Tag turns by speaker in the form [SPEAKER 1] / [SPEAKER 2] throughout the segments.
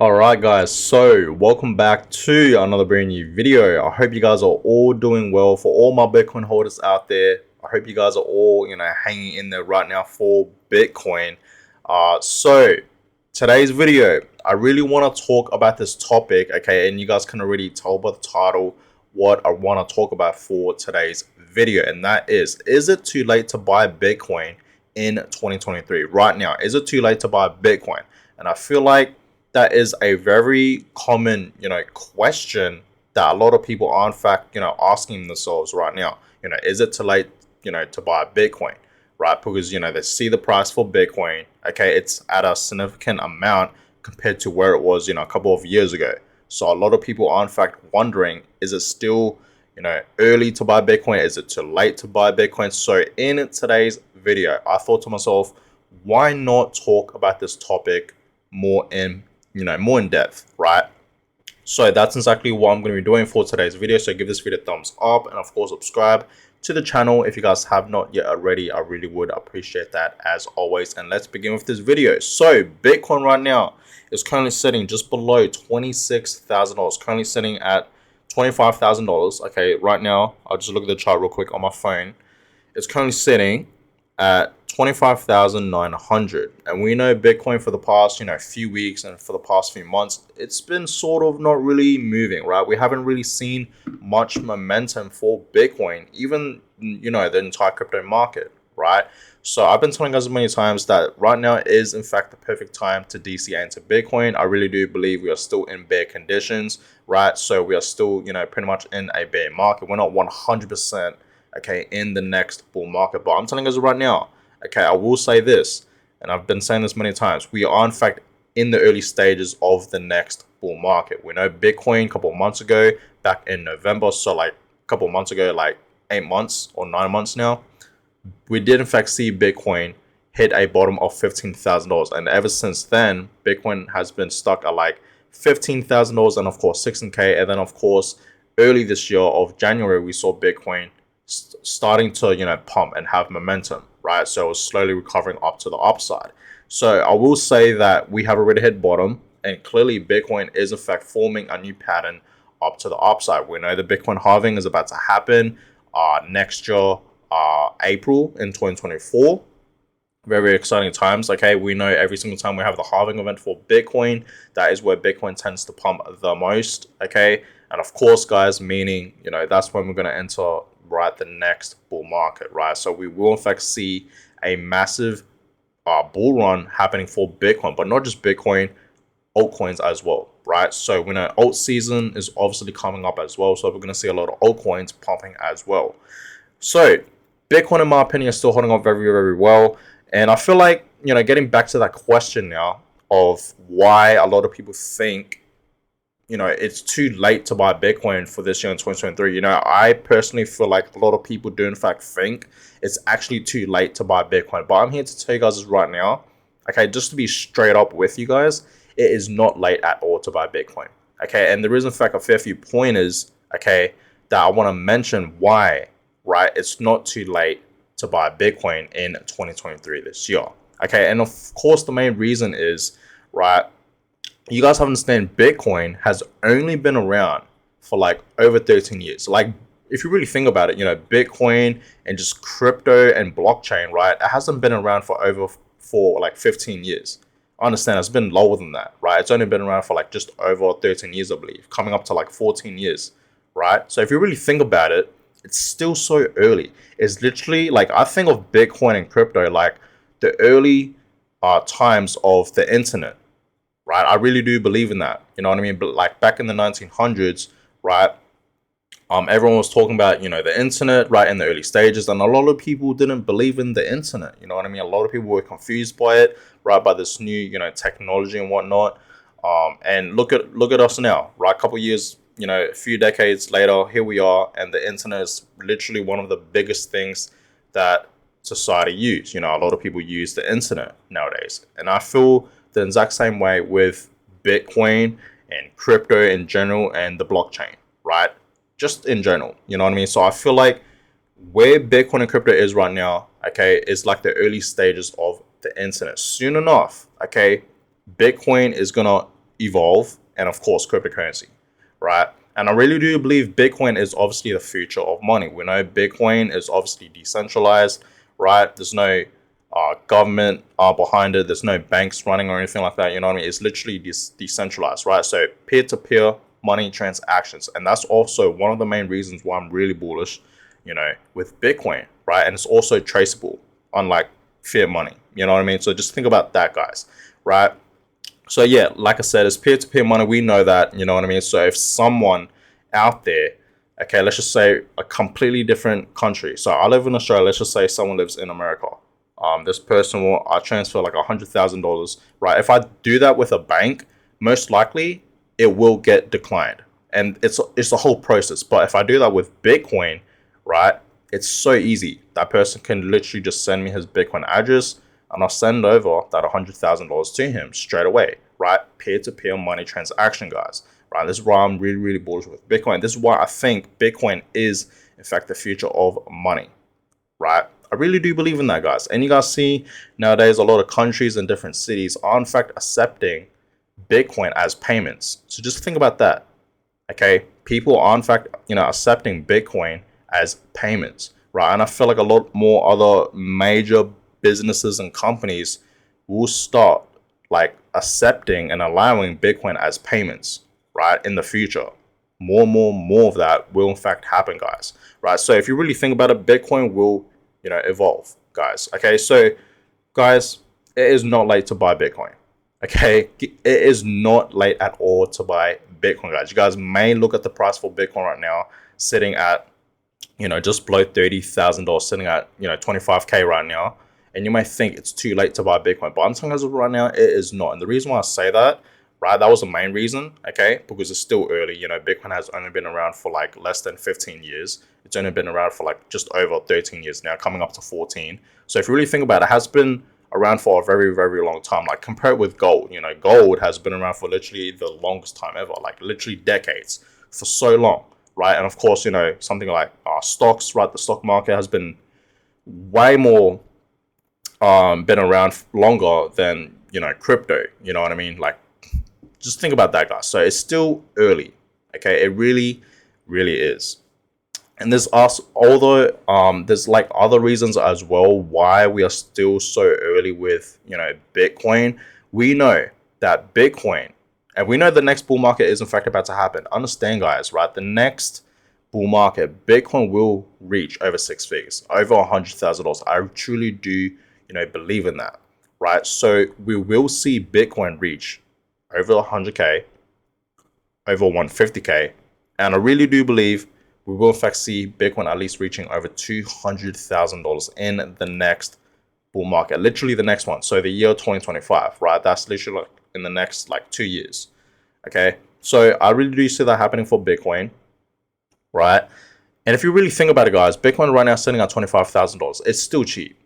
[SPEAKER 1] Alright guys, so welcome back to another brand new video. I hope you guys are all doing well. For all my Bitcoin holders out there, I hope you guys are all hanging in there right now for Bitcoin. So today's video, I really want to talk about this topic, okay, and you guys can already tell by the title what I want to talk about for today's video, and that is it too late to buy Bitcoin in 2023 right now? Is it too late to buy Bitcoin? And I feel like that is a very common, question that a lot of people are in fact, asking themselves right now. Is it too late, to buy Bitcoin, right? Because, they see the price for Bitcoin, okay, it's at a significant amount compared to where it was, a couple of years ago. So a lot of people are in fact wondering, is it still, early to buy Bitcoin? Is it too late to buy Bitcoin? So in today's video, I thought to myself, why not talk about this topic more in depth, right? So that's exactly what I'm going to be doing for today's video. So give this video a thumbs up and of course subscribe to the channel if you guys have not yet already. I really would appreciate that as always. And let's begin with this video. So Bitcoin right now is currently sitting just below $26,000, currently sitting at $25,000. Okay, right now I'll just look at the chart real quick on my phone. It's currently sitting at 25,900, and we know Bitcoin for the past few weeks and for the past few months, it's been sort of not really moving, right? We haven't really seen much momentum for Bitcoin, even the entire crypto market, right? So I've been telling you guys many times that right now is in fact the perfect time to DCA into Bitcoin. I really do believe we are still in bear conditions, right? So we are still pretty much in a bear market. We're not 100% okay in the next bull market, but I'm telling you guys right now, okay, I will say this, and I've been saying this many times, we are in fact in the early stages of the next bull market. We know Bitcoin a couple of months ago, back in November, so like a couple of months ago, like 8 months or 9 months now, we did in fact see Bitcoin hit a bottom of $15,000, and ever since then Bitcoin has been stuck at like $15,000 and of course 16K, and then of course early this year of January we saw Bitcoin starting to pump and have momentum, right? So it was slowly recovering up to the upside. So I will say that we have already hit bottom, and clearly Bitcoin is in fact forming a new pattern up to the upside. We know the Bitcoin halving is about to happen next year, April in 2024. Very exciting times. Okay, we know every single time we have the halving event for Bitcoin, that is where Bitcoin tends to pump the most. Okay, and of course guys, meaning that's when we're going to enter right the next bull market, right? So we will in fact see a massive bull run happening for Bitcoin, but not just Bitcoin, altcoins as well, right? So we know alt season is obviously coming up as well, so we're going to see a lot of altcoins pumping as well. So Bitcoin, in my opinion, is still holding up very, very well. And I feel like, getting back to that question now of why a lot of people think, it's too late to buy Bitcoin for this year in 2023. I personally feel like a lot of people do in fact think it's actually too late to buy Bitcoin. But I'm here to tell you guys this right now, okay, just to be straight up with you guys, it is not late at all to buy Bitcoin, okay? And there is in fact a fair few pointers, okay, that I want to mention why, right, it's not too late to buy Bitcoin in 2023 this year, okay? And of course the main reason is, right, you guys have to understand Bitcoin has only been around for like over 13 years. Like if you really think about it, Bitcoin and just crypto and blockchain, right, it hasn't been around for like 15 years. I understand it's been lower than that, right? It's only been around for like just over 13 years, I believe, coming up to like 14 years, right? So if you really think about it, it's still so early. It's literally like, I think of Bitcoin and crypto like the early times of the internet, right? I really do believe in that. You know what I mean? But like back in the 1900s, right? Everyone was talking about, the internet, right, in the early stages, and a lot of people didn't believe in the internet. You know what I mean? A lot of people were confused by it, right, by this new, technology and whatnot. And look at us now, right? A couple years, a few decades later, here we are, and the internet is literally one of the biggest things that society use. A lot of people use the internet nowadays, and I feel the exact same way with Bitcoin and crypto in general and the blockchain, right? Just in general, you know what I mean? So I feel like where Bitcoin and crypto is right now, okay, is like the early stages of the internet. Soon enough, okay, Bitcoin is gonna evolve, and of course, cryptocurrency, right? And I really do believe Bitcoin is obviously the future of money. We know Bitcoin is obviously decentralized, right? There's no government behind it. There's no banks running or anything like that. You know what I mean? It's literally decentralized, right? So peer-to-peer money transactions. And that's also one of the main reasons why I'm really bullish, with Bitcoin, right? And it's also traceable, unlike fiat money. You know what I mean? So just think about that, guys, right? So yeah, like I said, it's peer-to-peer money. We know that, you know what I mean? So if someone out there, okay, let's just say a completely different country. So I live in Australia. Let's just say someone lives in America. This person will transfer like $100,000, right? If I do that with a bank, most likely it will get declined, and it's a whole process. But if I do that with Bitcoin, right, it's so easy. That person can literally just send me his Bitcoin address, and I'll send over that $100,000 to him straight away, right? Peer-to-peer money transaction, guys, right? This is why I'm really, really bullish with Bitcoin. This is why I think Bitcoin is, in fact, the future of money, right? I really do believe in that, guys. And you guys see nowadays a lot of countries and different cities are, in fact, accepting Bitcoin as payments. So just think about that, okay? People are, in fact, accepting Bitcoin as payments, right? And I feel like a lot more other major businesses and companies will start like accepting and allowing Bitcoin as payments, right, in the future. More of that will in fact happen, guys, right? So if you really think about it, Bitcoin will, evolve, guys. Okay, so guys, it is not late to buy Bitcoin. Okay, it is not late at all to buy Bitcoin, guys. You guys may look at the price for Bitcoin right now, sitting at, just below $30,000, sitting at, 25K right now. And you may think it's too late to buy Bitcoin, but I'm telling you guys right now, it is not. And the reason why I say that, right, that was the main reason, okay, because it's still early. Bitcoin has only been around for like less than 15 years. It's only been around for like just over 13 years now, coming up to 14. So if you really think about it, it has been around for a very, very long time. Like compare it with gold, gold has been around for literally the longest time ever, like literally decades, for so long, right? And of course, something like stocks, right? The stock market has been way more been around longer than crypto. You know what I mean? Like, just think about that, guys. So it's still early, okay? It really, really is. And there's although there's like other reasons as well why we are still so early with Bitcoin. We know that Bitcoin, and we know the next bull market is in fact about to happen. Understand, guys, right? The next bull market, Bitcoin will reach over six figures, over $100,000. I truly do, believe in that, right? So we will see Bitcoin reach over 100K, over 150K, and I really do believe we will in fact see Bitcoin at least reaching over $200,000 in the next bull market, literally the next one. So the year 2025, right? That's literally like in the next like 2 years. Okay, so I really do see that happening for Bitcoin, right? And if you really think about it, guys, Bitcoin right now is sitting at $25,000. It's still cheap,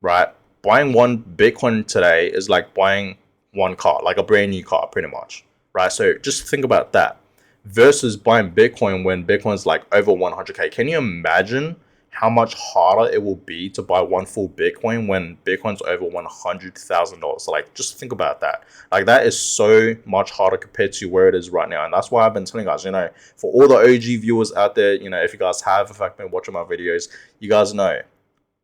[SPEAKER 1] right? Buying one Bitcoin today is like buying one car, like a brand new car, pretty much, right? So just think about that versus buying Bitcoin when Bitcoin's like over 100K. Can you imagine how much harder it will be to buy one full Bitcoin when Bitcoin's over $100,000? Like, just think about that. Like, that is so much harder compared to where it is right now. And that's why I've been telling you guys, for all the OG viewers out there, if you guys have, in fact, been watching my videos, you guys know,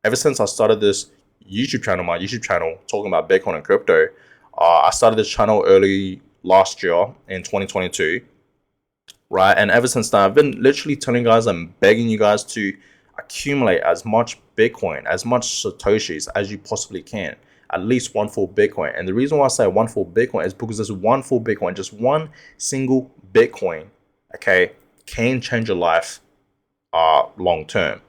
[SPEAKER 1] ever since I started this YouTube channel, my YouTube channel, talking about Bitcoin and crypto, I started this channel early last year in 2022, right? And ever since then, I've been literally telling you guys and begging you guys to accumulate as much Bitcoin, as much Satoshis as you possibly can, at least one full Bitcoin. And the reason why I say one full Bitcoin is because this one full Bitcoin, just one single Bitcoin, okay, can change your life long term,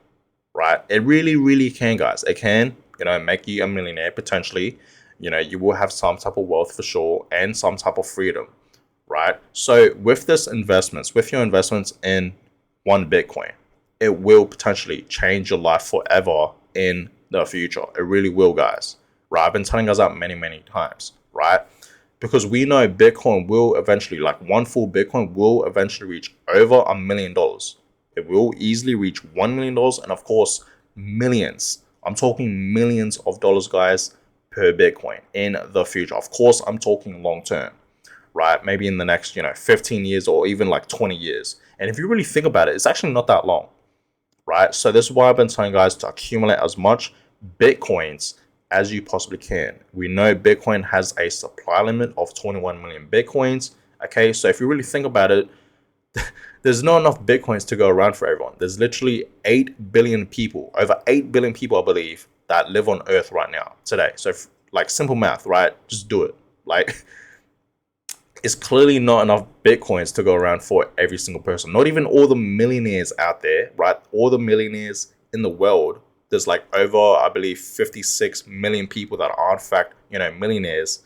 [SPEAKER 1] right? It really, really can, guys. It can, make you a millionaire potentially. You will have some type of wealth for sure and some type of freedom, right? So with your investments in one Bitcoin, it will potentially change your life forever in the future. It really will, guys, right? I've been telling you guys that many, many times, right? Because we know Bitcoin will eventually, like one full Bitcoin will eventually reach over $1 million. It will easily reach $1 million, and of course, millions. I'm talking millions of dollars, guys, per Bitcoin in the future. Of course, I'm talking long term, right? Maybe in the next, 15 years or even like 20 years. And if you really think about it, it's actually not that long, right? So this is why I've been telling guys to accumulate as much Bitcoins as you possibly can. We know Bitcoin has a supply limit of 21 million Bitcoins. Okay, so if you really think about it, there's not enough Bitcoins to go around for everyone. There's literally 8 billion people, over 8 billion people, I believe, that live on Earth right now, today. So, like, simple math, right? Just do it. Like, it's clearly not enough Bitcoins to go around for every single person. Not even all the millionaires out there, right? All the millionaires in the world. There's like over, I believe, 56 million people that are, in fact, millionaires.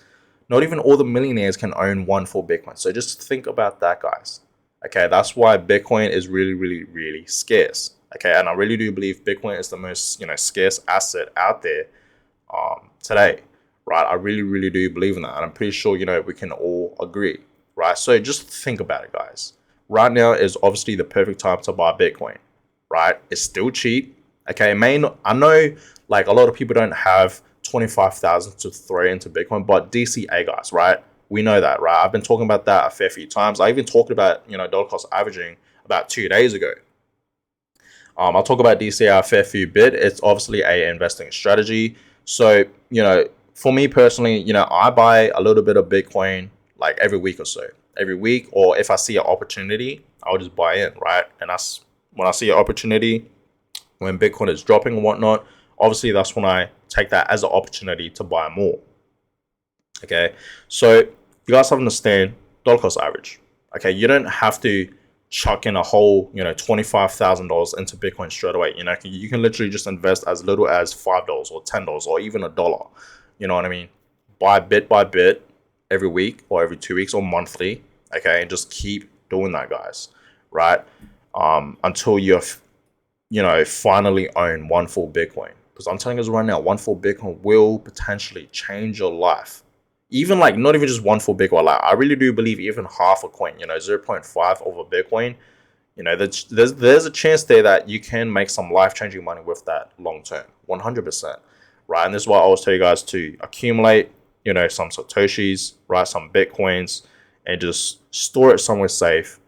[SPEAKER 1] Not even all the millionaires can own one full Bitcoin. So just think about that, guys. Okay, that's why Bitcoin is really, really, really scarce. Okay, and I really do believe Bitcoin is the most, scarce asset out there today, right? I really, really do believe in that, and I'm pretty sure, we can all agree, right? So just think about it, guys. Right now is obviously the perfect time to buy Bitcoin, right? It's still cheap. Okay, I know like a lot of people don't have 25,000 to throw into Bitcoin, but DCA, guys, right? We know that, right? I've been talking about that a fair few times. I even talked about, dollar cost averaging about 2 days ago. I'll talk about DCA a fair few bit. It's obviously a investing strategy. So, for me personally, I buy a little bit of Bitcoin like every week or so. Every week, or if I see an opportunity, I'll just buy in, right? And that's when I see an opportunity, when Bitcoin is dropping and whatnot, obviously that's when I take that as an opportunity to buy more. Okay, so you guys have to understand dollar cost average. Okay, you don't have to chuck in a whole, $25,000 into Bitcoin straight away. You can literally just invest as little as $5 or $10 or even $1. You know what I mean? Buy bit by bit every week or every 2 weeks or monthly. Okay, and just keep doing that, guys. Right? Until you've finally own one full Bitcoin. Because I'm telling you right now, one full Bitcoin will potentially change your life. Even like not even just one full Bitcoin. Like I really do believe even half a coin, 0.5 of a Bitcoin, there's a chance there that you can make some life-changing money with that long term, 100%. Right, and this is why I always tell you guys to accumulate, some Satoshis, right, some Bitcoins, and just store it somewhere safe,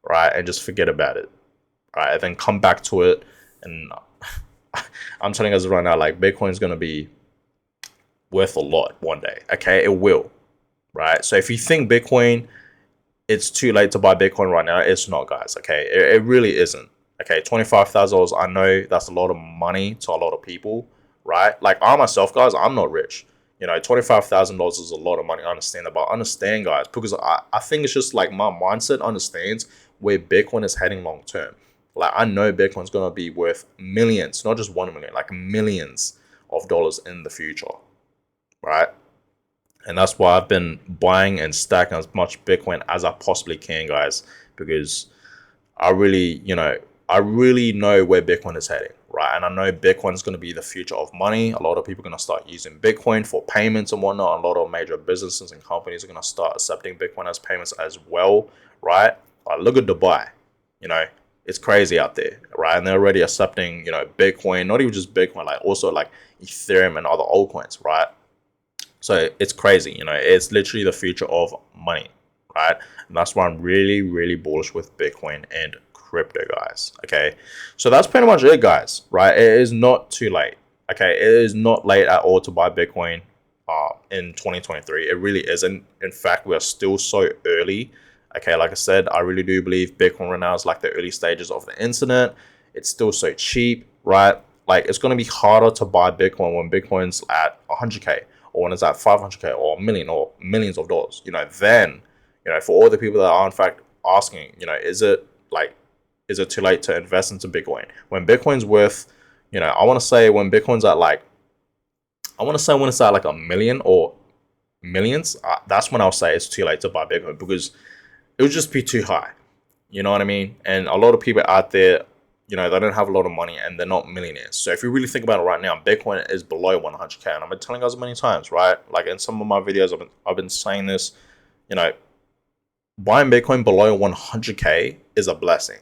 [SPEAKER 1] right, and just forget about it, right, and then come back to it. And I'm telling you guys right now, like Bitcoin is gonna be worth a lot one day. Okay, it will, right? So if you think Bitcoin, it's too late to buy Bitcoin right now, it's not, guys. Okay, it really isn't. Okay, $25,000. I know that's a lot of money to a lot of people, right? Like I myself, guys, I'm not rich. $25,000 is a lot of money. I understand that, but understand, guys, because I think it's just like my mindset understands where Bitcoin is heading long term. Like I know Bitcoin's gonna be worth millions, not just 1 million, like millions of dollars in the future, right? And that's why I've been buying and stacking as much Bitcoin as I possibly can, guys, because I really know where Bitcoin is heading, right? And I know Bitcoin is going to be the future of money. A lot of people are going to start using Bitcoin for payments and whatnot. A lot of major businesses and companies are going to start accepting Bitcoin as payments as well, right? Like, look at Dubai, it's crazy out there, right? And they're already accepting, Bitcoin, not even just Bitcoin, like also like Ethereum and other altcoins, right? So it's crazy, it's literally the future of money, right? And that's why I'm really, really bullish with Bitcoin and crypto, guys. Okay, so that's pretty much it, guys, right? It is not too late. Okay, it is not late at all to buy Bitcoin in 2023. It really isn't. In fact, we are still so early. Okay, like I said, I really do believe Bitcoin right now is like the early stages of the internet. It's still so cheap, right? Like it's going to be harder to buy Bitcoin when Bitcoin's at 100K or when it's at 500K or a million or millions of dollars. Then, for all the people that are in fact asking, is it too late to invest into Bitcoin? When Bitcoin's worth, I want to say when Bitcoin's at like, when it's at like a million or millions, that's when I'll say it's too late to buy Bitcoin because it would just be too high. You know what I mean? And a lot of people out there, they don't have a lot of money and they're not millionaires. So if you really think about it right now, Bitcoin is below 100K. And I've been telling you guys many times, right? Like in some of my videos, I've been saying this, buying Bitcoin below 100K is a blessing,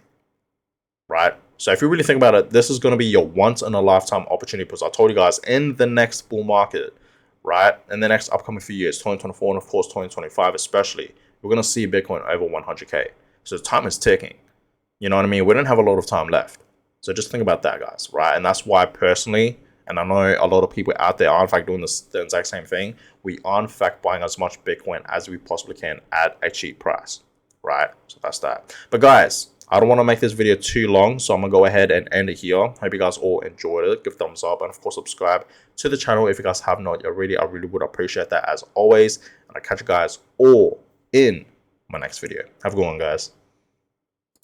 [SPEAKER 1] right? So if you really think about it, this is going to be your once in a lifetime opportunity because I told you guys in the next bull market, right? In the next upcoming few years, 2024 and of course 2025 especially, we're going to see Bitcoin over 100K. So time is ticking. You know what I mean? We don't have a lot of time left. So just think about that, guys, right? And that's why personally, and I know a lot of people out there are in fact doing the exact same thing, we are in fact buying as much Bitcoin as we possibly can at a cheap price, right? So that's that. But guys, I don't want to make this video too long, so I'm going to go ahead and end it here. Hope you guys all enjoyed it. Give thumbs up and, of course, subscribe to the channel if you guys have not already. I really would appreciate that as always. And I'll catch you guys all in my next video. Have a good one, guys.